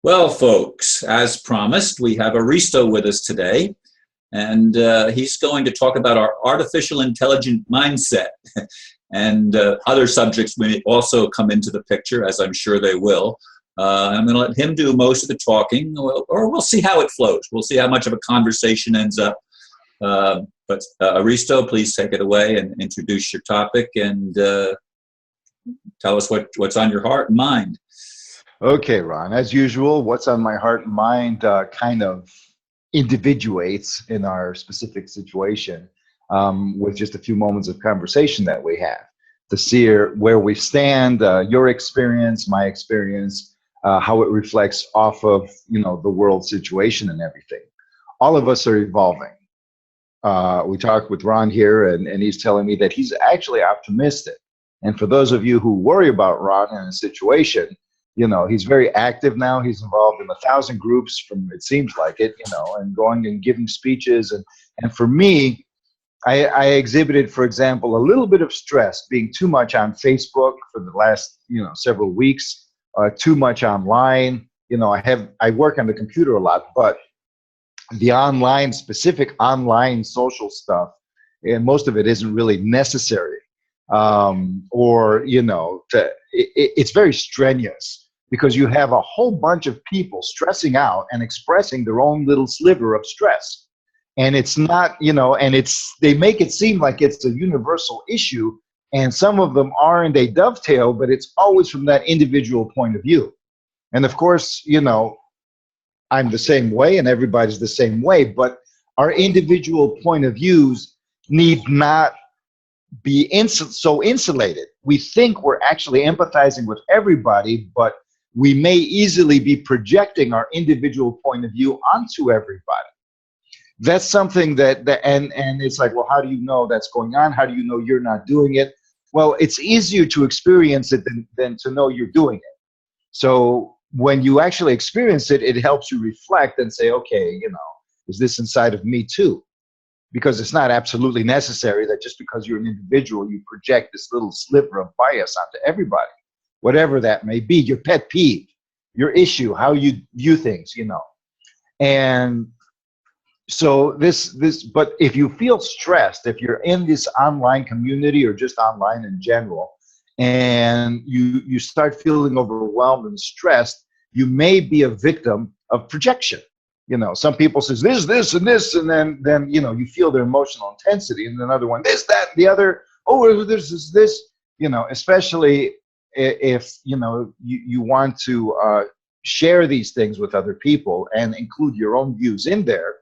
Well, folks, as promised, we have Aristo with us today, and he's going to talk about our artificial intelligent mindset. And other subjects may also come into the picture, as I'm sure they will. I'm going to let him do most of the talking, or we'll see how it flows. We'll see how much of a conversation ends up. But Aristo, please take it away and introduce your topic and tell us what's on your heart and mind. Okay, Ron, as usual, what's on my heart and mind kind of individuates in our specific situation with just a few moments of conversation that we have to see where we stand, your experience, my experience, how it reflects off of, the world situation and everything. All of us are evolving. We talked with Ron here, and he's telling me that he's actually optimistic. And for those of you who worry about Ron in a situation, he's very active now. He's involved in 1,000 groups from, it seems like it, and going and giving speeches. And for me, I exhibited, for example, a little bit of stress being too much on Facebook for the last, several weeks, too much online. I work on the computer a lot, but the specific online social stuff, and most of it isn't really necessary. It's very strenuous because you have a whole bunch of people stressing out and expressing their own little sliver of stress. And it's not, they make it seem like it's a universal issue, and some of them are, and they dovetail, but it's always from that individual point of view. And of course, I'm the same way and everybody's the same way, but our individual point of views need not be so insulated. We think we're actually empathizing with everybody, but we may easily be projecting our individual point of view onto everybody. That's something and it's like, well, how do you know that's going on? How do you know you're not doing it? Well, it's easier to experience it than to know you're doing it. So when you actually experience it, it helps you reflect and say, okay, is this inside of me too? Because it's not absolutely necessary that just because you're an individual, you project this little sliver of bias onto everybody, whatever that may be, your pet peeve, your issue, how you view things, And so but if you feel stressed, if you're in this online community or just online in general, and you start feeling overwhelmed and stressed, you may be a victim of projection. Some people says this, and this, and then you feel their emotional intensity, and another one, this, that, and the other. Oh, this is this. Especially if you want to share these things with other people and include your own views in there.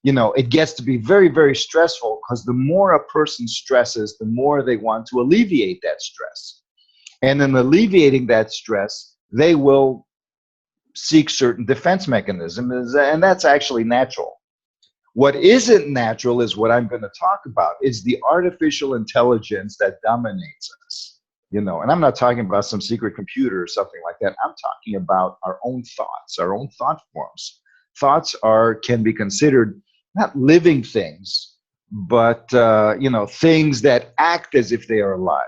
It gets to be very, very stressful, because the more a person stresses, the more they want to alleviate that stress. And in alleviating that stress, they will seek certain defense mechanisms, and that's actually natural. What isn't natural is what I'm going to talk about, is the artificial intelligence that dominates us. And I'm not talking about some secret computer or something like that. I'm talking about our own thoughts, our own thought forms. Thoughts can be considered not living things, but things that act as if they are alive.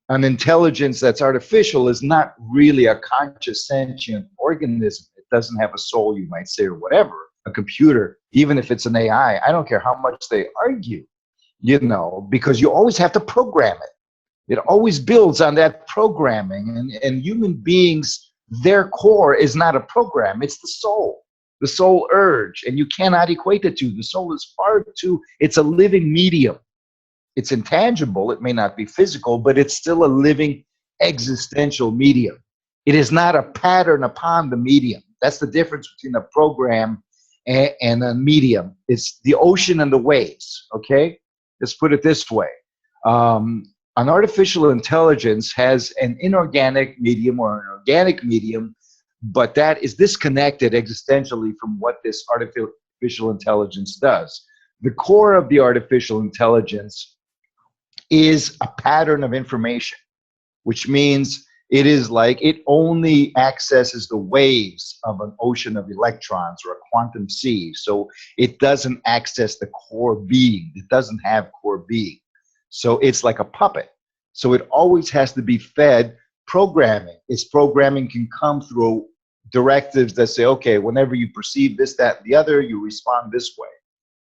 An intelligence that's artificial is not really a conscious, sentient organism. It doesn't have a soul, you might say, or whatever. A computer, even if it's an AI, I don't care how much they argue, because you always have to program it. It always builds on that programming. And human beings, their core is not a program, it's the soul urge. And you cannot equate the two. The soul is it's a living medium. It's intangible, it may not be physical, but it's still a living existential medium. It is not a pattern upon the medium. That's the difference between a program and a medium. It's the ocean and the waves, okay? Let's put it this way. An artificial intelligence has an inorganic medium or an organic medium, but that is disconnected existentially from what this artificial intelligence does. The core of the artificial intelligence is a pattern of information, which means it is like it only accesses the waves of an ocean of electrons or a quantum sea. So it doesn't access the core being. It doesn't have core being. So it's like a puppet. So it always has to be fed programming. Its programming can come through directives that say, okay, whenever you perceive this, that, and the other, you respond this way,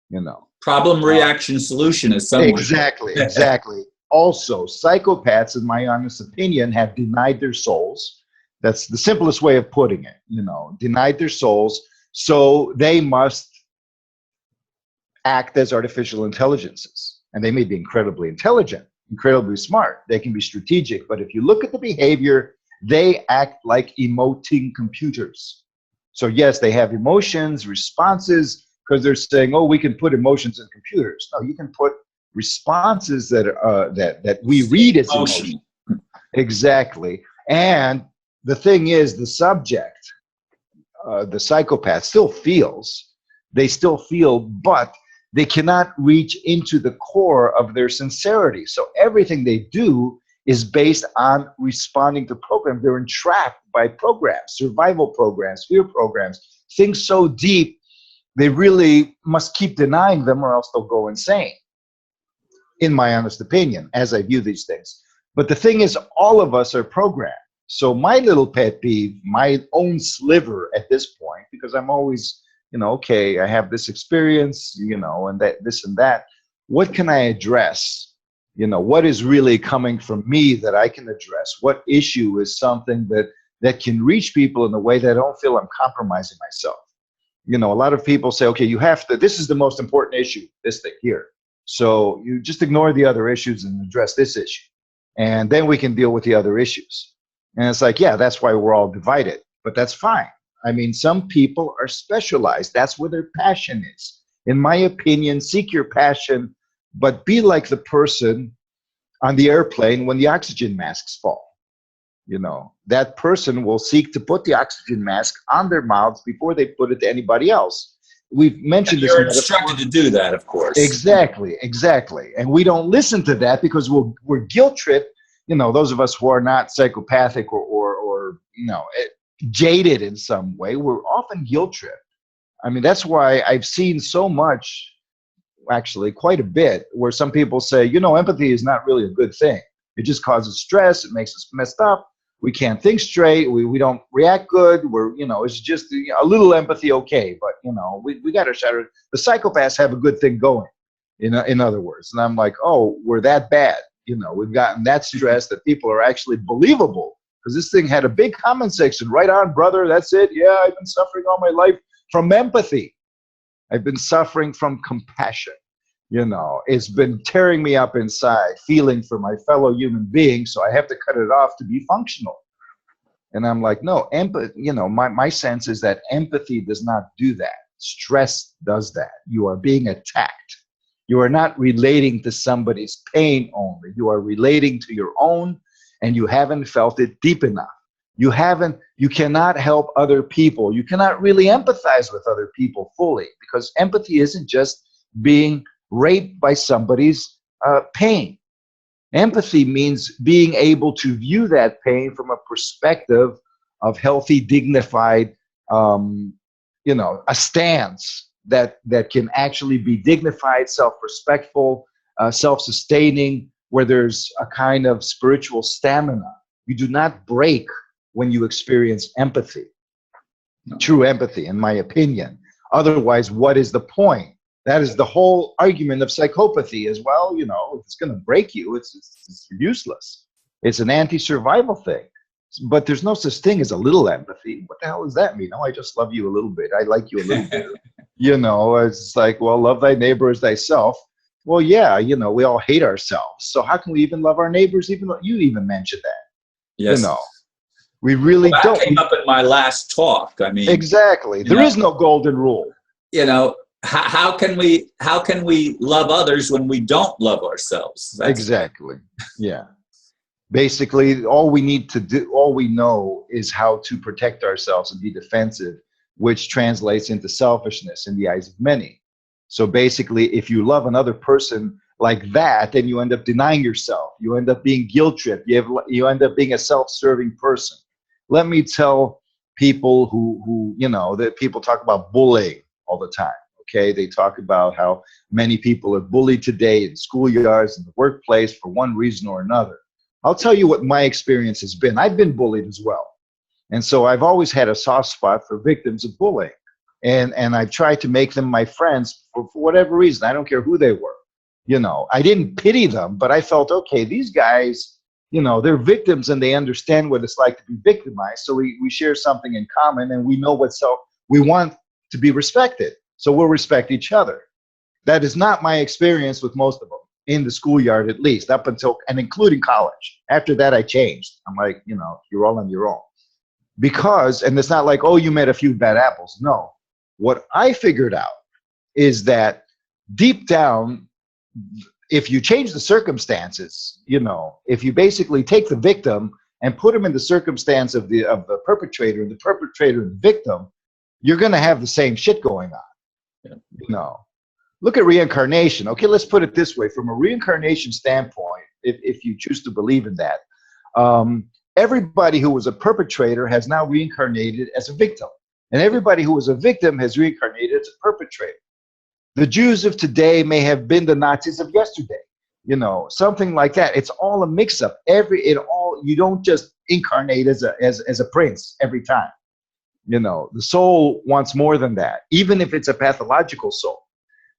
you know. Problem, reaction, solution is some way. Exactly. Also, psychopaths, in my honest opinion, have denied their souls. That's the simplest way of putting it, you know, denied their souls. So they must act as artificial intelligences. And they may be incredibly intelligent, incredibly smart. They can be strategic. But if you look at the behavior, they act like emoting computers. So yes, they have emotions, responses, because they're saying, oh, we can put emotions in computers. No, you can put responses that that we read as emotion. Exactly. And the thing is, the subject, the psychopath, still feels. They still feel, but they cannot reach into the core of their sincerity. So everything they do is based on responding to programs. They're entrapped by programs, survival programs, fear programs, things so deep, they really must keep denying them or else they'll go insane, in my honest opinion, as I view these things. But the thing is, all of us are programmed. So my little pet peeve, my own sliver at this point, because I'm always, you know, okay, I have this experience, you know, and that, this and that. What can I address? You know, what is really coming from me that I can address? What issue is something that can reach people in a way that I don't feel I'm compromising myself? You know, a lot of people say, okay, you have to, this is the most important issue, this thing here. So you just ignore the other issues and address this issue. And then we can deal with the other issues. And it's like, yeah, that's why we're all divided, but that's fine. I mean, some people are specialized. That's where their passion is. In my opinion, seek your passion, but be like the person on the airplane when the oxygen masks fall. You know, that person will seek to put the oxygen mask on their mouths before they put it to anybody else. We've mentioned this. You're instructed to do that, of course. Exactly. And we don't listen to that because we're guilt tripped. You know, those of us who are not psychopathic or you know, jaded in some way, we're often guilt tripped. I mean, that's why I've seen so much, actually quite a bit, where some people say, you know, empathy is not really a good thing. It just causes stress. It makes us messed up. We can't think straight. We don't react good. We're, you know, it's just a little empathy, okay, but, you know, we got to shatter it. The psychopaths have a good thing going, in other words. And I'm like, oh, we're that bad. You know, we've gotten that stress that people are actually believable, because this thing had a big comment section. Right on, brother. That's it. Yeah, I've been suffering all my life from empathy. I've been suffering from compassion. You know, it's been tearing me up inside, feeling for my fellow human beings, so I have to cut it off to be functional. And I'm like, no, empathy, you know, my sense is that empathy does not do that. Stress does that. You are being attacked. You are not relating to somebody's pain only. You are relating to your own, and you haven't felt it deep enough. You cannot help other people. You cannot really empathize with other people fully, because empathy isn't just being raped by somebody's pain. Empathy means being able to view that pain from a perspective of healthy, dignified, you know, a stance that can actually be dignified, self-respectful, self-sustaining, where there's a kind of spiritual stamina. You do not break when you experience empathy, true empathy, in my opinion. Otherwise, what is the point? That is the whole argument of psychopathy as well. You know, if it's going to break you, it's useless. It's an anti-survival thing. But there's no such thing as a little empathy. What the hell does that mean? Oh, I just love you a little bit. I like you a little bit. You know, it's like, well, love thy neighbor as thyself. Well, yeah, you know, we all hate ourselves. So how can we even love our neighbors? Even though you even mentioned that. Yes. You know, we really that don't. Came up in my last talk. I mean, exactly. There is no golden rule. You know, how can we love others when we don't love ourselves? That's exactly. Yeah. Basically, all we need to do, all we know is how to protect ourselves and be defensive, which translates into selfishness in the eyes of many. So basically, if you love another person like that, then you end up denying yourself. You end up being guilt-tripped. You end up being a self-serving person. Let me tell people who you know, that people talk about bullying all the time. Okay, they talk about how many people are bullied today in schoolyards, in the workplace, for one reason or another. I'll tell you what my experience has been. I've been bullied as well. And so I've always had a soft spot for victims of bullying. And I've tried to make them my friends for whatever reason. I don't care who they were. You know, I didn't pity them, but I felt, okay, these guys, you know, they're victims and they understand what it's like to be victimized. So we share something in common, and we know we want to be respected. So we'll respect each other. That is not my experience with most of them, in the schoolyard at least, up until and including college. After that, I changed. I'm like, you know, you're all on your own. Because, and it's not like, oh, you met a few bad apples. No. What I figured out is that deep down, if you change the circumstances, you know, if you basically take the victim and put him in the circumstance of the perpetrator, and the perpetrator and the victim, you're going to have the same shit going on. Yeah. You know, look at reincarnation. Okay, let's put it this way: from a reincarnation standpoint, if you choose to believe in that, everybody who was a perpetrator has now reincarnated as a victim, and everybody who was a victim has reincarnated as a perpetrator. The Jews of today may have been the Nazis of yesterday, you know, something like that. It's all a mix-up. You don't just incarnate as a prince every time. You know, the soul wants more than that, even if it's a pathological soul.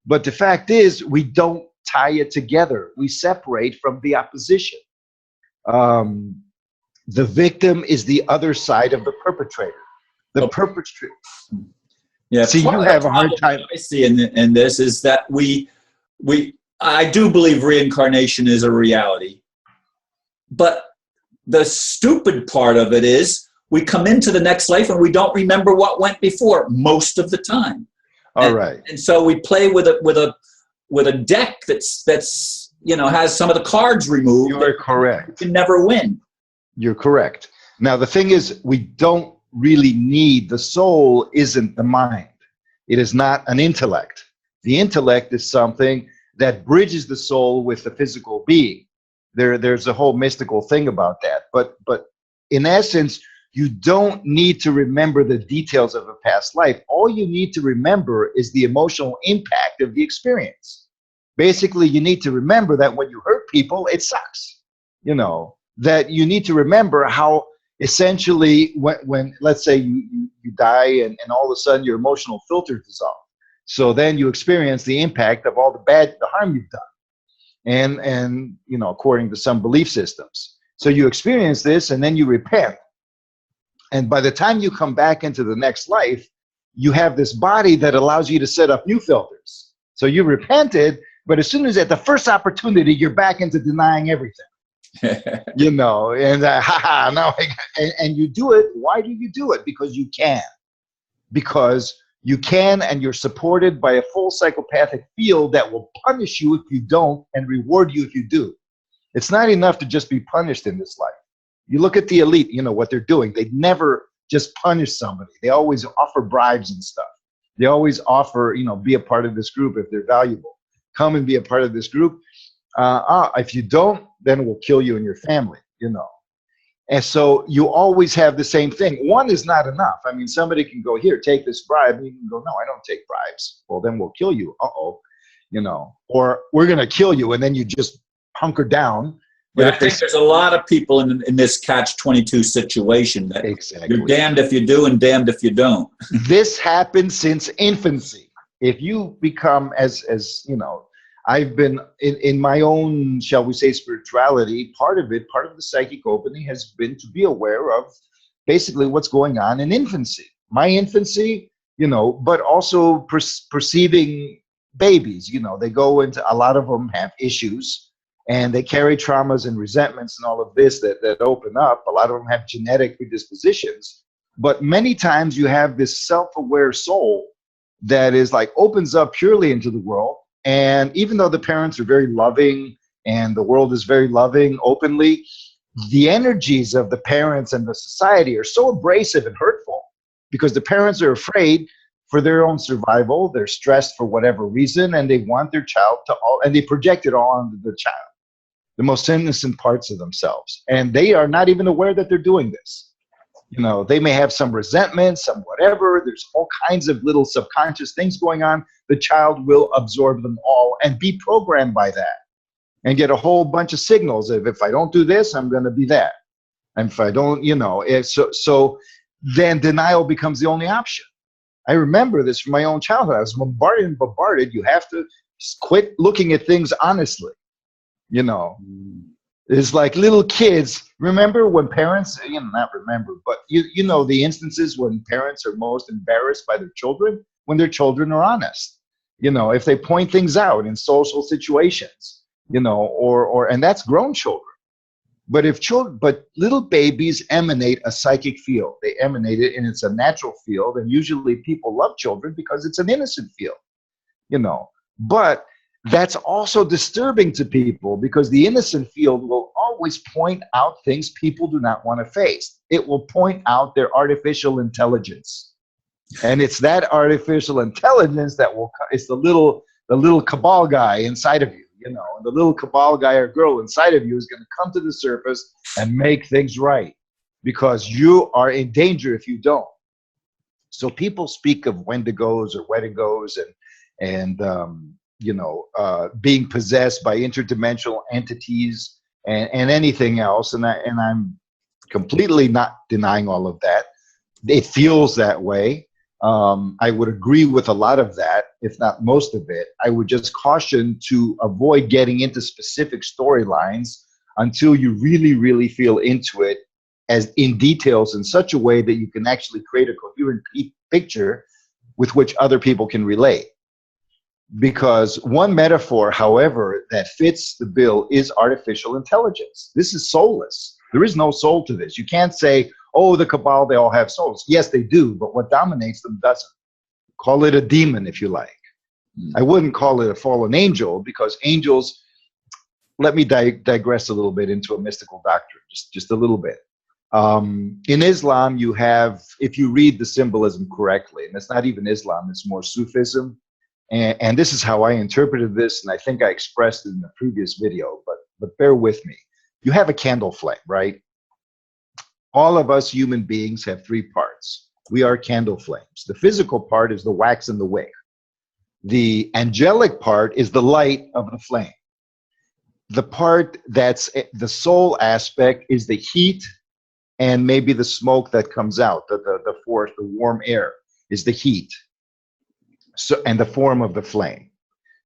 But the fact is, we don't tie it together. We separate from the opposition. The victim is the other side of the perpetrator. The perpetrator. Yeah, see, you have a hard time. I see in this is that I do believe reincarnation is a reality, but the stupid part of it is we come into the next life and we don't remember what went before most of the time. All right. And so we play with a deck that's you know, has some of the cards removed. You're correct. You can never win. You're correct. Now the thing is, we don't really need, the soul isn't the mind. It is not an intellect. The intellect is something that bridges the soul with the physical being. There's a whole mystical thing about that. But in essence, you don't need to remember the details of a past life. All you need to remember is the emotional impact of the experience. Basically, you need to remember that when you hurt people, it sucks. You know, that you need to remember how essentially when let's say you die and all of a sudden your emotional filters dissolve. So then you experience the impact of all the harm you've done. And you know, according to some belief systems. So you experience this and then you repent. And by the time you come back into the next life, you have this body that allows you to set up new filters. So you repented, but as soon as at the first opportunity, you're back into denying everything. You know, and now, and you do it. Why do you do it? Because you can. Because you can, and you're supported by a full psychopathic field that will punish you if you don't and reward you if you do. It's not enough to just be punished in this life. You look at the elite, you know what they're doing. They never just punish somebody. They always offer bribes and stuff. They always offer, you know, be a part of this group if they're valuable. Come and be a part of this group. If you don't, then we'll kill you and your family, you know. And so you always have the same thing. One is not enough. I mean, somebody can go, here, take this bribe. And you can go, no, I don't take bribes. Well, then we'll kill you. Uh-oh. You know, or we're going to kill you. And then you just hunker down. But yeah, I think there's a lot of people in this catch-22 situation that exactly. You're damned if you do and damned if you don't. This happens since infancy. If you become as you know, I've been in my own, shall we say, spirituality, part of the psychic opening has been to be aware of basically what's going on in infancy. My infancy, you know, but also perceiving babies, you know, they go into, a lot of them have issues and they carry traumas and resentments and all of this that open up. A lot of them have genetic predispositions, but many times you have this self-aware soul that is like opens up purely into the world. And even though the parents are very loving and the world is very loving openly, the energies of the parents and the society are so abrasive and hurtful because the parents are afraid for their own survival. They're stressed for whatever reason, and they want their child to and they project it all onto the child, the most innocent parts of themselves. And they are not even aware that they're doing this. You know, they may have some resentment, some whatever. There's all kinds of little subconscious things going on. The child will absorb them all and be programmed by that and get a whole bunch of signals of, if I don't do this, I'm going to be that. And if I don't, you know, so then denial becomes the only option. I remember this from my own childhood. I was bombarded and bombarded. You have to quit looking at things honestly. You know, it's like little kids. Remember when parents, not remember, but you know the instances when parents are most embarrassed by their children, when their children are honest. You know, if they point things out in social situations, you know, and that's grown children. But little babies emanate a psychic field. They emanate it, and it's a natural field. And usually people love children because it's an innocent field, you know. But that's also disturbing to people because the innocent field will always point out things people do not want to face. It will point out their artificial intelligence. And it's that artificial intelligence that it's the little cabal guy inside of you. You know, and the little cabal guy or girl inside of you is going to come to the surface and make things right because you are in danger if you don't. So people speak of wendigos or wedigos and being possessed by interdimensional entities and anything else. And I'm completely not denying all of that. It feels that way. I would agree with a lot of that, if not most of it. I would just caution to avoid getting into specific storylines until you really, really feel into it as in details in such a way that you can actually create a coherent picture with which other people can relate. Because one metaphor, however, that fits the bill is artificial intelligence. This is soulless. There is no soul to this. You can't say, oh, the cabal, they all have souls. Yes, they do, but what dominates them doesn't. Call it a demon if you like. I wouldn't call it a fallen angel because angels, let me digress a little bit into a mystical doctrine, just a little bit. In Islam, you have, if you read the symbolism correctly, and it's not even Islam, it's more Sufism, and this is how I interpreted this, and I think I expressed it in the previous video, but bear with me. You have a candle flame, right? All of us human beings have three parts. We are candle flames. The physical part is the wax and the wick. The angelic part is the light of the flame. The part that's the soul aspect is the heat and maybe the smoke that comes out. The force, the warm air is the heat. So, and the form of the flame.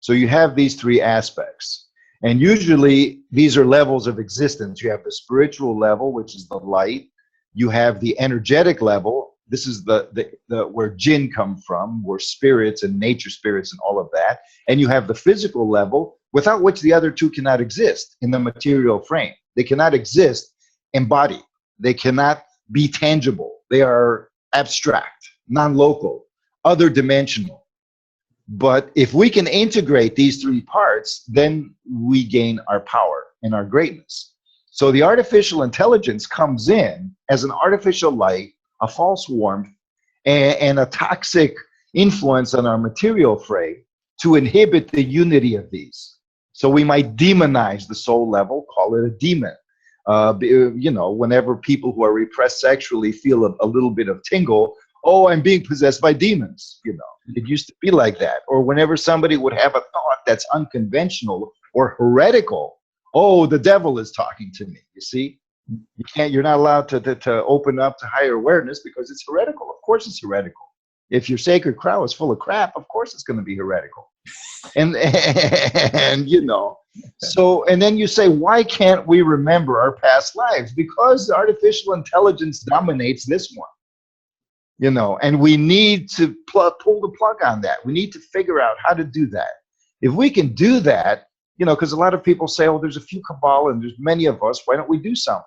So you have these three aspects. And usually these are levels of existence. You have the spiritual level, which is the light. You have the energetic level. This is the where jinn come from, where spirits and nature spirits and all of that. And you have the physical level, without which the other two cannot exist in the material frame. They cannot exist embodied. They cannot be tangible. They are abstract, non-local, other dimensional. But if we can integrate these three parts, then we gain our power and our greatness. So the artificial intelligence comes in as an artificial light, a false warmth, and a toxic influence on our material frame to inhibit the unity of these. So we might demonize the soul level, call it a demon. Whenever people who are repressed sexually feel a little bit of tingle, oh, I'm being possessed by demons, It used to be like that. Or whenever somebody would have a thought that's unconventional or heretical, oh, the devil is talking to me. You see, you're not allowed to open up to higher awareness because it's heretical. Of course it's heretical. If your sacred cow is full of crap, of course it's going to be heretical. And so, and then you say, why can't we remember our past lives? Because artificial intelligence dominates this one. And we need to pull the plug on that. We need to figure out how to do that. If we can do that, because a lot of people say, oh, there's a few cabal and there's many of us, why don't we do something?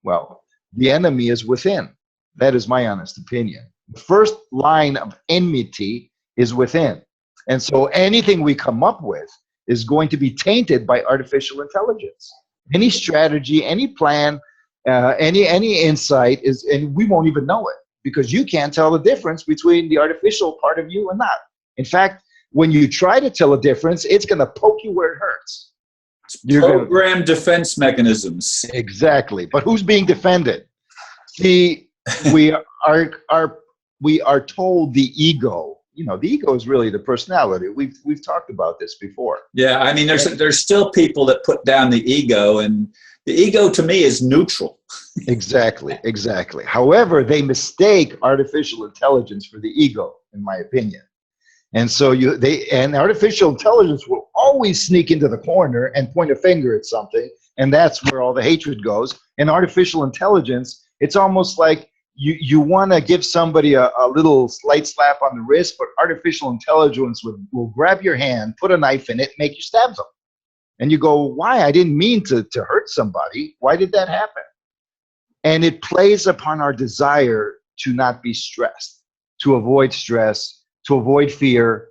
Well, the enemy is within. That is my honest opinion. The first line of enmity is within. And so anything we come up with is going to be tainted by artificial intelligence. Any strategy, any plan, any insight is, and we won't even know it. Because you can't tell the difference between the artificial part of you and not. In fact, when you try to tell a difference, it's going to poke you where it hurts. Programmed defense mechanisms. Exactly. But who's being defended? See, we are told the ego. The ego is really the personality. We've talked about this before. Yeah, I mean, there's still people that put down the ego, and The ego to me is neutral. Exactly, exactly. However, they mistake artificial intelligence for the ego, in my opinion. And so and artificial intelligence will always sneak into the corner and point a finger at something, and that's where all the hatred goes. And artificial intelligence, it's almost like you want to give somebody a little slight slap on the wrist, but artificial intelligence will grab your hand, put a knife in it, make you stab them. And you go, why? I didn't mean to hurt somebody. Why did that happen? And it plays upon our desire to not be stressed, to avoid stress, to avoid fear,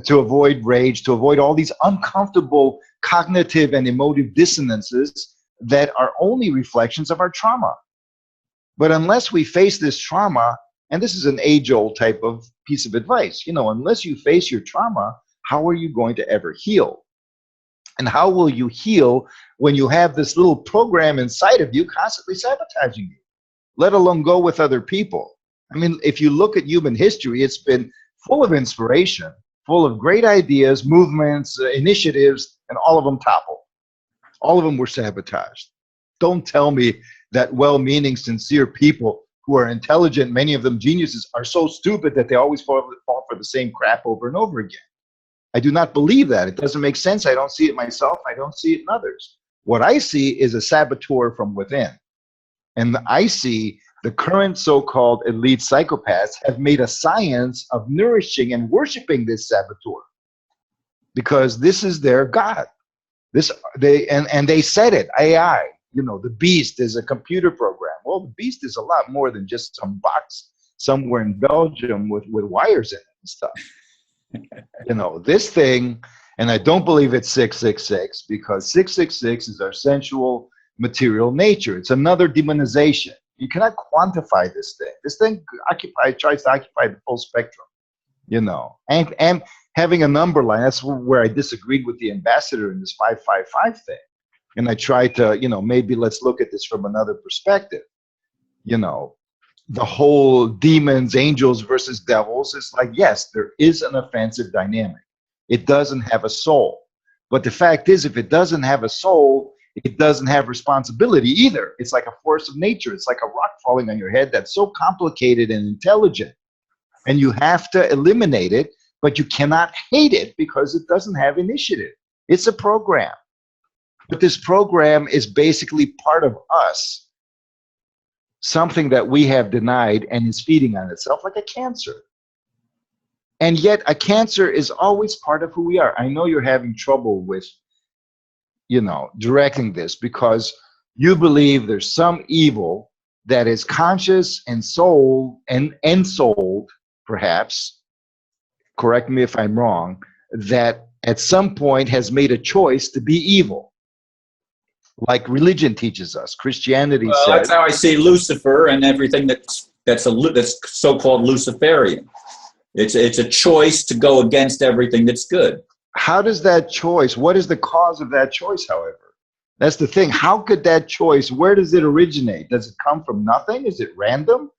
to avoid rage, to avoid all these uncomfortable cognitive and emotive dissonances that are only reflections of our trauma. But unless we face this trauma, and this is an age-old type of piece of advice, unless you face your trauma, how are you going to ever heal? And how will you heal when you have this little program inside of you constantly sabotaging you, let alone go with other people? I mean, if you look at human history, it's been full of inspiration, full of great ideas, movements, initiatives, and all of them toppled. All of them were sabotaged. Don't tell me that well-meaning, sincere people who are intelligent, many of them geniuses, are so stupid that they always fall for the same crap over and over again. I do not believe that. It doesn't make sense. I don't see it myself. I don't see it in others. What I see is a saboteur from within. And I see the current so-called elite psychopaths have made a science of nourishing and worshiping this saboteur because this is their God. And they said it, AI, the beast is a computer program. Well, the beast is a lot more than just some box somewhere in Belgium with wires in it and stuff. This thing, and I don't believe it's 666 because 666 is our sensual material nature. It's another demonization. You cannot quantify this thing. This thing tries to occupy the full spectrum, and having a number line. That's where I disagreed with the ambassador in this 555 thing. And I tried to, maybe let's look at this from another perspective. The whole demons, angels versus devils is like, yes, there is an offensive dynamic. It doesn't have a soul. But the fact is, if it doesn't have a soul, it doesn't have responsibility either. It's like a force of nature. It's like a rock falling on your head that's so complicated and intelligent. And you have to eliminate it, but you cannot hate it because it doesn't have initiative. It's a program. But this program is basically part of us, something that we have denied and is feeding on itself like a cancer. And yet a cancer is always part of who we are. I know you're having trouble with, directing this because you believe there's some evil that is conscious and soul and ensouled, perhaps, correct me if I'm wrong, that at some point has made a choice to be evil. Like religion teaches us. Christianity says. That's how I see Lucifer and everything that's so-called Luciferian. It's a choice to go against everything that's good. How does that choice? What is the cause of that choice? However, that's the thing. How could that choice? Where does it originate? Does it come from nothing? Is it random?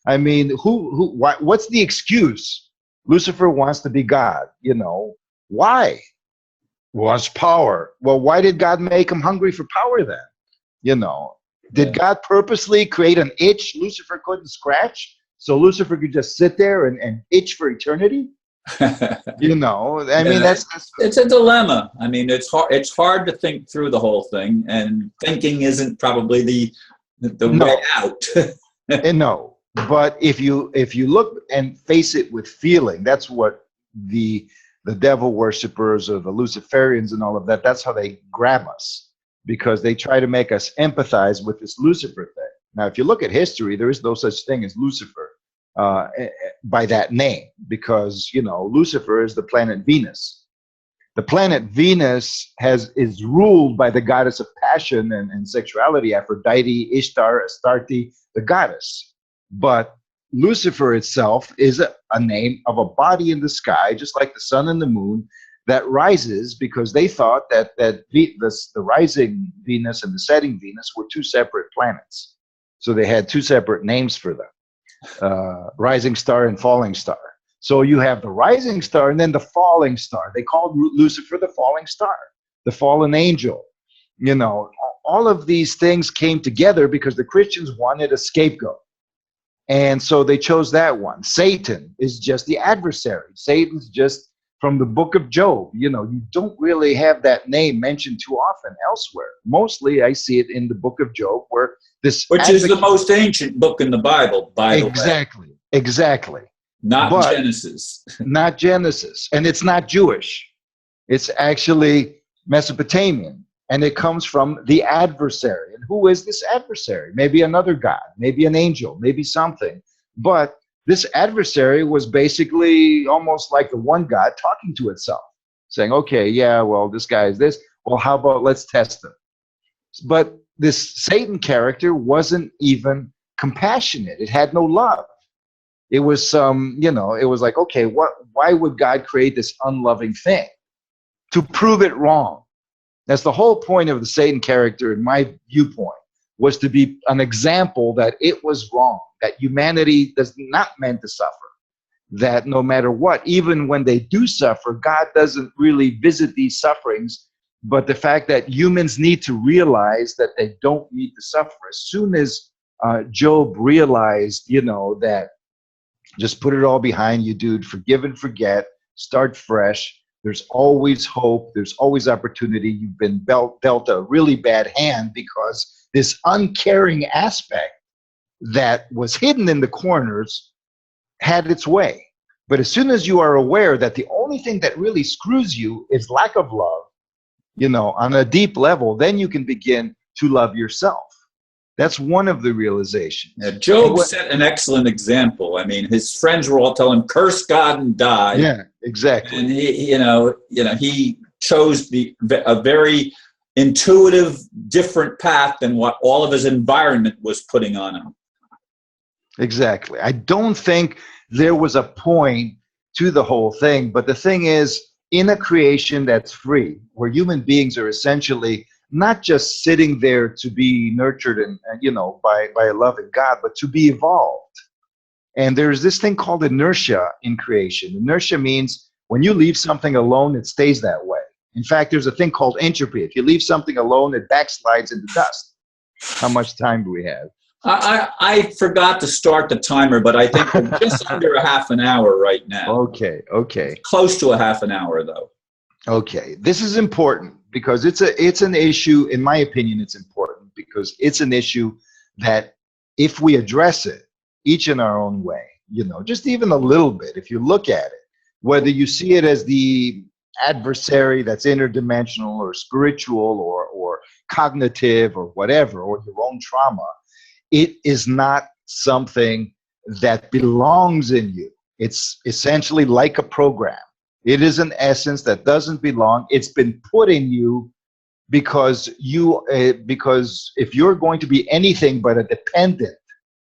I mean, what's the excuse? Lucifer wants to be God. Why? Wants power. Well, why did God make him hungry for power then? Did God purposely create an itch Lucifer couldn't scratch so Lucifer could just sit there and itch for eternity? It's a dilemma. I mean, it's hard to think through the whole thing, and thinking isn't probably the way out. No, but if you look and face it with feeling, that's what the devil worshippers or the Luciferians and all of that, that's how they grab us, because they try to make us empathize with this Lucifer thing. Now, if you look at history, there is no such thing as Lucifer by that name, because, Lucifer is the planet Venus. The planet Venus is ruled by the goddess of passion and sexuality, Aphrodite, Ishtar, Astarte, the goddess. But Lucifer itself is a name of a body in the sky, just like the sun and the moon, that rises because they thought that the rising Venus and the setting Venus were two separate planets. So they had two separate names for them, rising star and falling star. So you have the rising star and then the falling star. They called Lucifer the falling star, the fallen angel. You know, all of these things came together because the Christians wanted a scapegoat. And so they chose that one. Satan is just the adversary. Satan's just from the book of Job. You know, you don't really have that name mentioned too often elsewhere. Mostly I see it in the book of Job, where this Which is the most ancient book in the Bible, by the way. Exactly. Not But Genesis. not Genesis. And it's not Jewish. It's actually Mesopotamian. And it comes from the adversary. And who is this adversary? Maybe another god, maybe an angel, maybe something. But this adversary was basically almost like the one god talking to itself, saying, okay, yeah, well, this guy is this. Well, how about let's test him? But this Satan character wasn't even compassionate. It had no love. It was it was like, okay, why would God create this unloving thing? To prove it wrong. That's the whole point of the Satan character, in my viewpoint, was to be an example that it was wrong, that humanity is not meant to suffer, that no matter what, even when they do suffer, God doesn't really visit these sufferings, but the fact that humans need to realize that they don't need to suffer. As soon as Job realized, that just put it all behind you, dude, forgive and forget, start fresh. There's always hope. There's always opportunity. You've been dealt a really bad hand because this uncaring aspect that was hidden in the corners had its way. But as soon as you are aware that the only thing that really screws you is lack of love, on a deep level, then you can begin to love yourself. That's one of the realizations. Yeah, Job set an excellent example. I mean, his friends were all telling him, curse God and die. Yeah, exactly. And he chose a very intuitive, different path than what all of his environment was putting on him. Exactly. I don't think there was a point to the whole thing, but the thing is, in a creation that's free, where human beings are essentially not just sitting there to be nurtured and by a loving God, but to be evolved. And there's this thing called inertia in creation. Inertia means when you leave something alone, it stays that way. In fact, there's a thing called entropy. If you leave something alone, it backslides into dust. How much time do we have? I forgot to start the timer, but I think we're just under a half an hour right now. Okay. Close to a half an hour, though. Okay, this is important because it's an issue. In my opinion, it's important because it's an issue that if we address it, each in our own way, just even a little bit, if you look at it, whether you see it as the adversary that's interdimensional or spiritual or cognitive or whatever, or your own trauma, it is not something that belongs in you. It's essentially like a program. It is an essence that doesn't belong. It's been put in you because if you're going to be anything but a dependent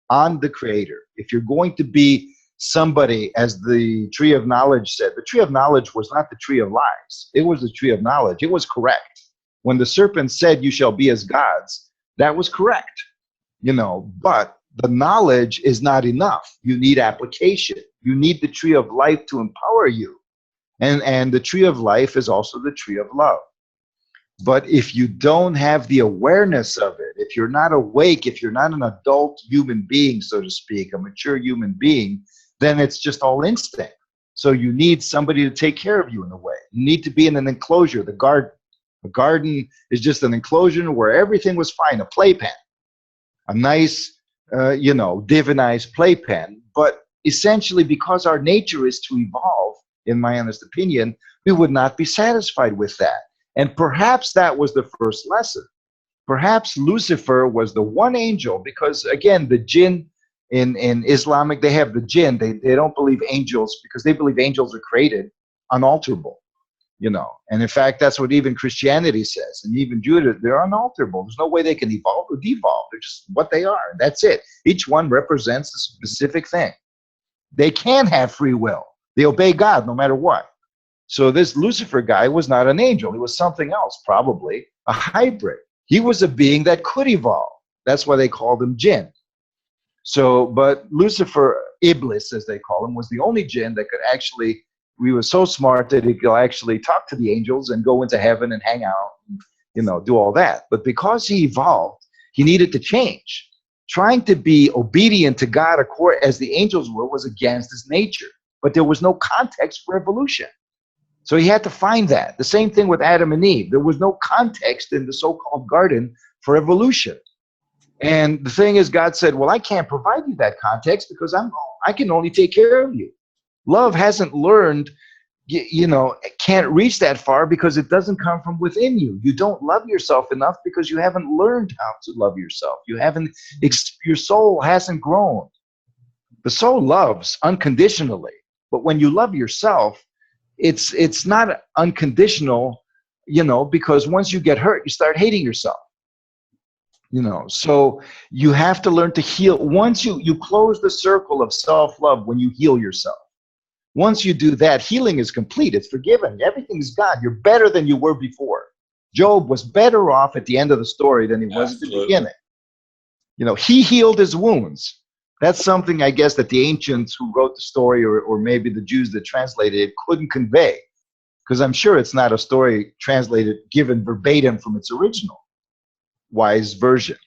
on the Creator, if you're going to be somebody, as the tree of knowledge said, the tree of knowledge was not the tree of lies. It was the tree of knowledge. It was correct. When the serpent said, "You shall be as gods," that was correct. But the knowledge is not enough. You need application. You need the tree of life to empower you. And the tree of life is also the tree of love. But if you don't have the awareness of it, if you're not awake, if you're not an adult human being, so to speak, a mature human being, then it's just all instinct. So you need somebody to take care of you in a way. You need to be in an enclosure, the garden. A garden is just an enclosure where everything was fine, a playpen, a nice, divinized playpen. But essentially, because our nature is to evolve, in my honest opinion, we would not be satisfied with that. And perhaps that was the first lesson. Perhaps Lucifer was the one angel, because again, the jinn in Islamic, they have the jinn. They don't believe angels because they believe angels are created unalterable, And in fact, that's what even Christianity says. And even Judaism, they're unalterable. There's no way they can evolve or devolve. They're just what they are. And that's it. Each one represents a specific thing. They can have free will. They obey God no matter what. So this Lucifer guy was not an angel. He was something else, probably a hybrid. He was a being that could evolve. That's why they called him jinn. So, but Lucifer, Iblis, as they call him, was the only jinn that could actually, he was so smart that he could actually talk to the angels and go into heaven and hang out and do all that. But because he evolved, he needed to change. Trying to be obedient to God as the angels were was against his nature. But there was no context for evolution. So he had to find that. The same thing with Adam and Eve. There was no context in the so-called garden for evolution. And the thing is, God said, well, I can't provide you that context because I can only take care of you. Love hasn't learned, can't reach that far because it doesn't come from within you. You don't love yourself enough because you haven't learned how to love yourself. Your soul hasn't grown. The soul loves unconditionally. But when you love yourself, it's not unconditional, because once you get hurt, you start hating yourself. So you have to learn to heal. Once you close the circle of self-love when you heal yourself. Once you do that, healing is complete. It's forgiven. Everything's God. You're better than you were before. Job was better off at the end of the story than he was at the beginning. He healed his wounds. That's something, I guess, that the ancients who wrote the story, or maybe the Jews that translated it, couldn't convey. Because I'm sure it's not a story given verbatim from its original wise version.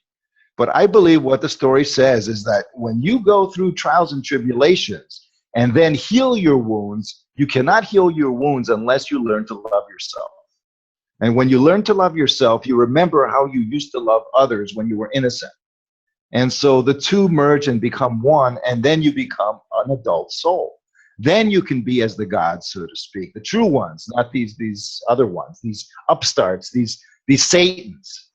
But I believe what the story says is that when you go through trials and tribulations and then heal your wounds, you cannot heal your wounds unless you learn to love yourself. And when you learn to love yourself, you remember how you used to love others when you were innocent. And so the two merge and become one, and then you become an adult soul. Then you can be as the gods, so to speak, the true ones, not these other ones, these upstarts, these Satans,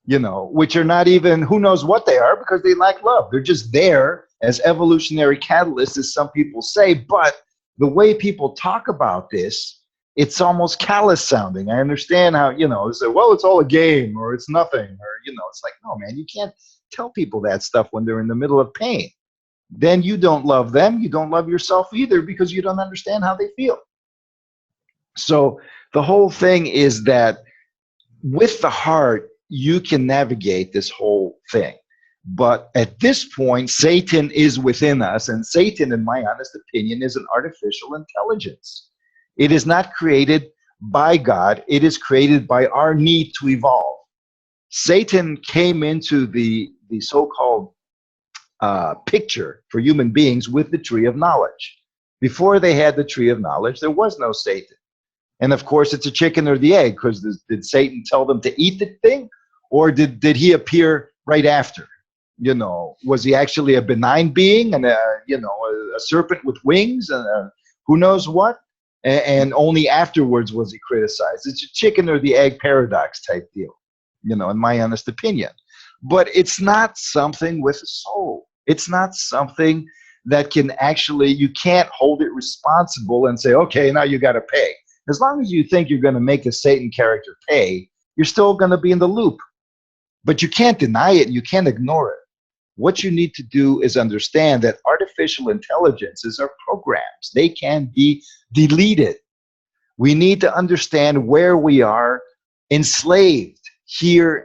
which are not even, who knows what they are, because they lack love. They're just there as evolutionary catalysts, as some people say. But the way people talk about this, it's almost callous sounding. I understand how, they say, well, it's all a game, or it's nothing, or, it's like, no, man, you can't tell people that stuff when they're in the middle of pain. Then you don't love them. You don't love yourself either, because you don't understand how they feel. So the whole thing is that with the heart, you can navigate this whole thing. But at this point, Satan is within us. And Satan, in my honest opinion, is an artificial intelligence. It is not created by God. It is created by our need to evolve. Satan came into the so-called picture for human beings with the tree of knowledge. Before they had the tree of knowledge, there was no Satan. And of course, it's a chicken or the egg, because did Satan tell them to eat the thing? Or did he appear right after? Was he actually a benign being and a serpent with wings and who knows what? And only afterwards was he criticized. It's a chicken or the egg paradox type deal, in my honest opinion. But it's not something with a soul. It's not something that you can't hold it responsible and say, okay, now you got to pay. As long as you think you're going to make the Satan character pay, you're still going to be in the loop. But you can't deny it. You can't ignore it. What you need to do is understand that artificial intelligences are programs. They can be deleted. We need to understand where we are enslaved here,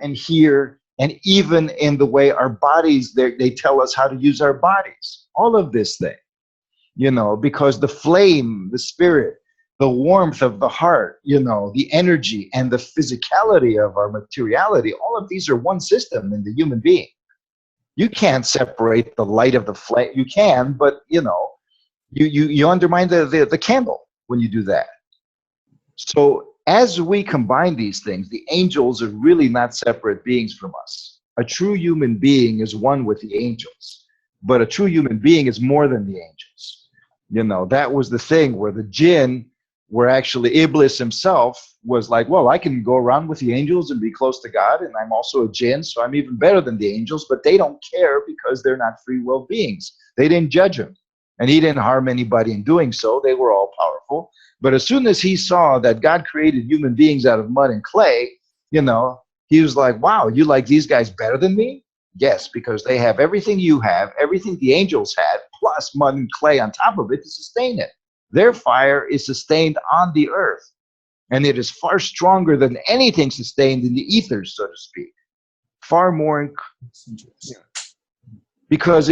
and even in the way our bodies, they tell us how to use our bodies. All of this thing, because the flame, the spirit, the warmth of the heart, the energy and the physicality of our materiality, all of these are one system in the human being. You can't separate the light of the flame. You can, but you undermine the candle when you do that. So as we combine these things, the angels are really not separate beings from us. A true human being is one with the angels, but a true human being is more than the angels. That was the thing where the jinn, where actually Iblis himself was like, well, I can go around with the angels and be close to God, and I'm also a jinn, so I'm even better than the angels, but they don't care because they're not free will beings. They didn't judge him, and he didn't harm anybody in doing so. They were all powerful. But as soon as he saw that God created human beings out of mud and clay, he was like, wow, you like these guys better than me? Yes, because they have everything you have, everything the angels had, plus mud and clay on top of it to sustain it. Their fire is sustained on the earth, and it is far stronger than anything sustained in the ethers, so to speak. Far more. Because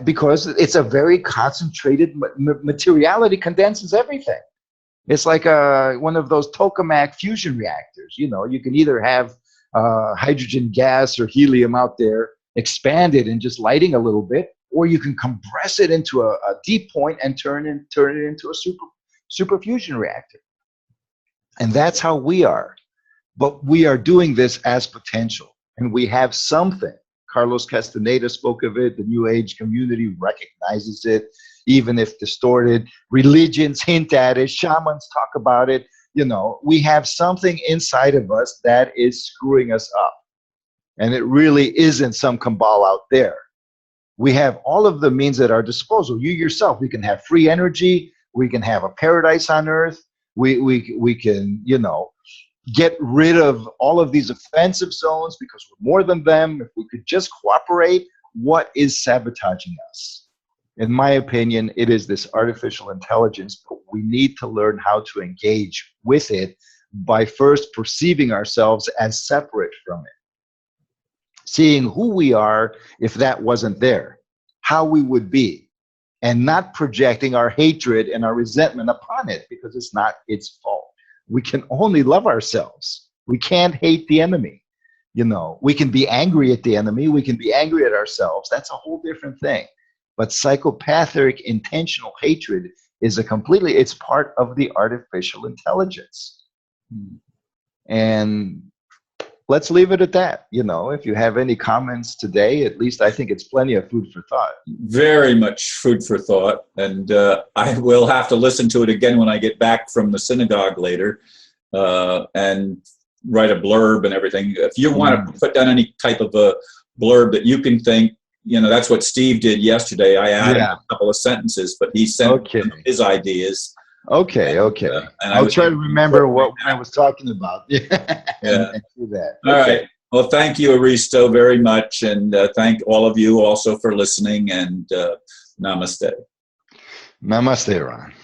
because it's a very concentrated materiality condenses everything. It's like one of those tokamak fusion reactors. You know, you can either have hydrogen gas or helium out there, expand it and just lighting a little bit, or you can compress it into a deep point and turn it into a super fusion reactor. And that's how we are. But we are doing this as potential, and we have something. Carlos Castaneda spoke of it. The New Age community recognizes it, even if distorted. Religions hint at it. Shamans talk about it. You know, we have something inside of us that is screwing us up. And it really isn't some cabal out there. We have all of the means at our disposal. You yourself, we can have free energy. We can have a paradise on earth. We can, you know, get rid of all of these offensive zones because we're more than them. If we could just cooperate, what is sabotaging us? In my opinion, it is this artificial intelligence, but we need to learn how to engage with it by first perceiving ourselves as separate from it. Seeing who we are if that wasn't there, how we would be, and not projecting our hatred and our resentment upon it because it's not its fault. We can only love ourselves. We can't hate the enemy. You know, we can be angry at the enemy. We can be angry at ourselves. That's a whole different thing. But psychopathic intentional hatred is it's part of the artificial intelligence. And let's leave it at that. You know, if you have any comments today, at least I think it's plenty of food for thought. Very much food for thought. And I will have to listen to it again when I get back from the synagogue later and write a blurb and everything. If you want to put down any type of a blurb that you can think, you know, that's what Steve did yesterday. I added a couple of sentences, but he sent his ideas. Okay. And I'll try to remember what I was talking about. Yeah. And do that. All right. Well, thank you, Aristo, very much. And thank all of you also for listening. And namaste. Namaste, Ron.